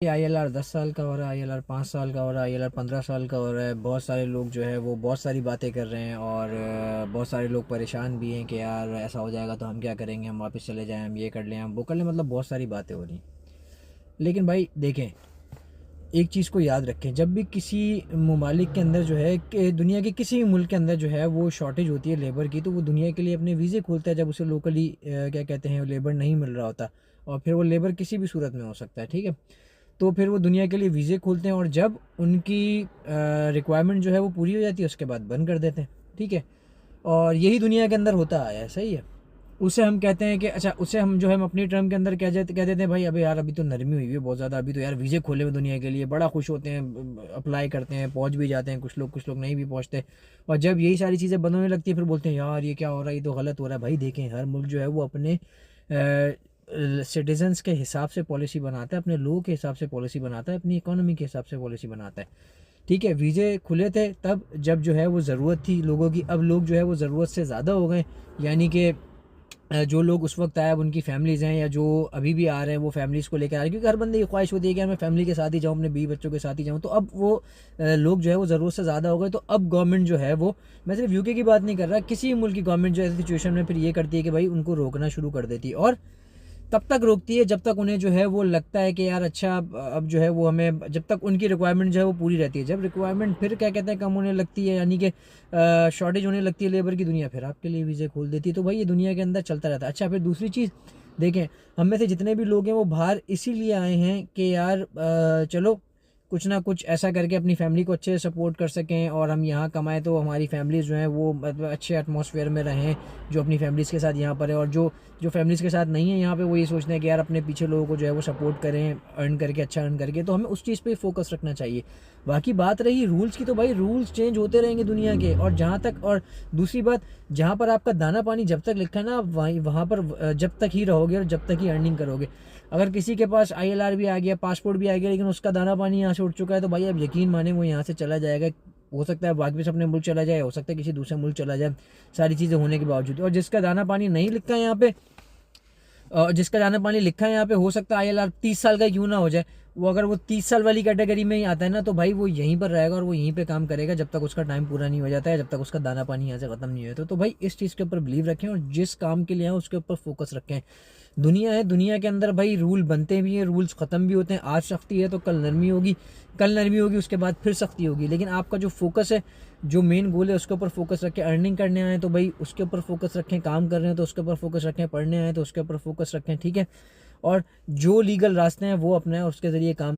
ILR 10 साल का हो रहा है, ILR 5 साल का हो रहा है, ILR 15 साल का हो रहा है। बहुत सारे लोग जो है वो बहुत सारी बातें कर रहे हैं और बहुत सारे लोग परेशान भी हैं कि यार ऐसा हो जाएगा तो हम क्या करेंगे, हम वापस चले जाएं, हम ये कर लें, हम वो कर लें, मतलब बहुत सारी बातें हो रही। लेकिन भाई देखें, एक चीज़ को याद रखें, जब भी किसी ममालिक के अंदर जो है कि दुनिया के किसी भी मुल्क के अंदर जो है वो शॉर्टेज होती है लेबर की, तो वो दुनिया के लिए अपने वीज़े खोलता है जब उसे लोकली क्या कहते हैं लेबर नहीं मिल रहा होता। और फिर वो लेबर किसी भी सूरत में हो सकता है, ठीक है। तो फिर वो दुनिया के लिए वीज़े खोलते हैं और जब उनकी रिक्वायरमेंट जो है वो पूरी हो जाती है उसके बाद बंद कर देते हैं, ठीक है। और यही दुनिया के अंदर होता आया है, सही है। उसे हम कहते हैं कि अच्छा, उसे हम जो है हम अपनी टर्म के अंदर कह देते हैं भाई अबे यार अभी तो नरमी हुई है बहुत ज़्यादा, अभी तो यार वीज़े खोले हुए दुनिया के लिए, बड़ा खुश होते हैं, अप्लाई करते हैं, पहुंच भी जाते हैं, कुछ लोग नहीं भी पहुंचते। और जब यही सारी चीज़ें बंद होने लगती है फिर बोलते हैं यार ये क्या हो रहा है, ये तो गलत हो रहा है। भाई देखें, हर मुल्क जो है वो अपने सिटीजन्स के हिसाब से पॉलिसी बनाता है, अपने लोगों के हिसाब से पॉलिसी बनाता है, अपनी इकोनॉमी के हिसाब से पॉलिसी बनाता है, ठीक है। वीज़े खुले थे तब जब जो है वो ज़रूरत थी लोगों की, अब लोग जो है वो ज़रूरत से ज़्यादा हो गए। यानी कि जो लोग उस वक्त आए अब उनकी फैमिलीज़ हैं या जो अभी भी आ रहे हैं वो फैमिलीज़ को लेकर आ रहे हैं, क्योंकि हर बंदे की ख्वाहिश होती है कि यार मैं फैमिली के साथ ही जाऊँ, अपने बीवी बच्चों के साथ ही जाऊँ। तो अब वो लोग जो है वो ज़रूरत से ज़्यादा हो गए। तो अब गवर्नमेंट जो है वो, मैं सिर्फ यूके की बात नहीं कर रहा, किसी मुल्क की गवर्नमेंट जो ऐसी सिचुएशन में फिर ये करती है कि भाई उनको रोकना शुरू कर देती है। और तब तक रोकती है जब तक उन्हें जो है वो लगता है कि यार अच्छा अब जो है वो हमें, जब तक उनकी रिक्वायरमेंट जो है वो पूरी रहती है। जब रिक्वायरमेंट फिर क्या कहते हैं कम होने लगती है, यानी कि शॉर्टेज होने लगती है लेबर की, दुनिया फिर आपके लिए वीज़े खोल देती है। तो भाई ये दुनिया के अंदर चलता रहता है। अच्छा, फिर दूसरी चीज़ देखें, हम में से जितने भी लोग हैं वो बाहर इसीलिए आए हैं कि यार चलो कुछ ना कुछ ऐसा करके अपनी फैमिली को अच्छे से सपोर्ट कर सकें और हम यहाँ कमाएं तो हमारी फैमिलीज़ जो हैं वो मतलब अच्छे एटमॉस्फेयर में रहें, जो अपनी फैमिलीज़ के साथ यहाँ पर है। और जो जो फैमिलीज़ के साथ नहीं है यहाँ पे वो ये सोचते हैं कि यार अपने पीछे लोगों को जो है वो सपोर्ट करें, अर्न करके, अच्छा अर्न करके। तो हमें उस चीज़ पे फोकस रखना चाहिए। बाकी बात रही रूल्स की, तो भाई रूल्स चेंज होते रहेंगे दुनिया के। और जहाँ तक, और दूसरी बात, जहाँ पर आपका दाना पानी जब तक लिखा है ना वहीं वहाँ पर जब तक ही रहोगे और जब तक ही अर्निंग करोगे। अगर किसी के पास ILR भी आ गया, पासपोर्ट भी आ गया, लेकिन उसका दाना पानी यहाँ से उठ चुका है, तो भाई अब यकीन माने वो यहाँ से चला जाएगा। हो सकता है वापस अपने मुल्क चला जाए, हो सकता है किसी दूसरे मुल्क चला जाए, सारी चीज़ें होने के बावजूद। और जिसका दाना पानी नहीं लिखा है यहाँ पे, जिसका दाना पानी लिखा है यहाँ पे, हो सकता है ILR 30 साल का क्यों ना हो जाए, वो अगर वो 30 साल वाली कैटेगरी में ही आता है ना, तो भाई वो यहीं पर रहेगा और वो यहीं पे काम करेगा जब तक उसका टाइम पूरा नहीं हो जाता है, जब तक उसका दाना पानी यहाँ से ख़त्म नहीं होता। तो भाई इस चीज़ के ऊपर बिलीव रखें और जिस काम के लिए आए उसके ऊपर फोकस रखें। दुनिया है, दुनिया के अंदर भाई रूल बनते भी हैं, रूल्स ख़त्म भी होते हैं। आज सख्ती है तो कल नरमी होगी, कल नरमी होगी उसके बाद फिर सख्ती होगी। लेकिन आपका जो फोकस है, जो मेन गोल है उसके ऊपर फोकस रखें। अर्निंग करने आए तो भाई उसके ऊपर फोकस रखें, काम कर रहे हैं तो उसके ऊपर फोकस रखें, पढ़ने आए तो उसके ऊपर फोकस रखें, ठीक है। और जो लीगल रास्ते हैं वो अपनाएं और उसके ज़रिए काम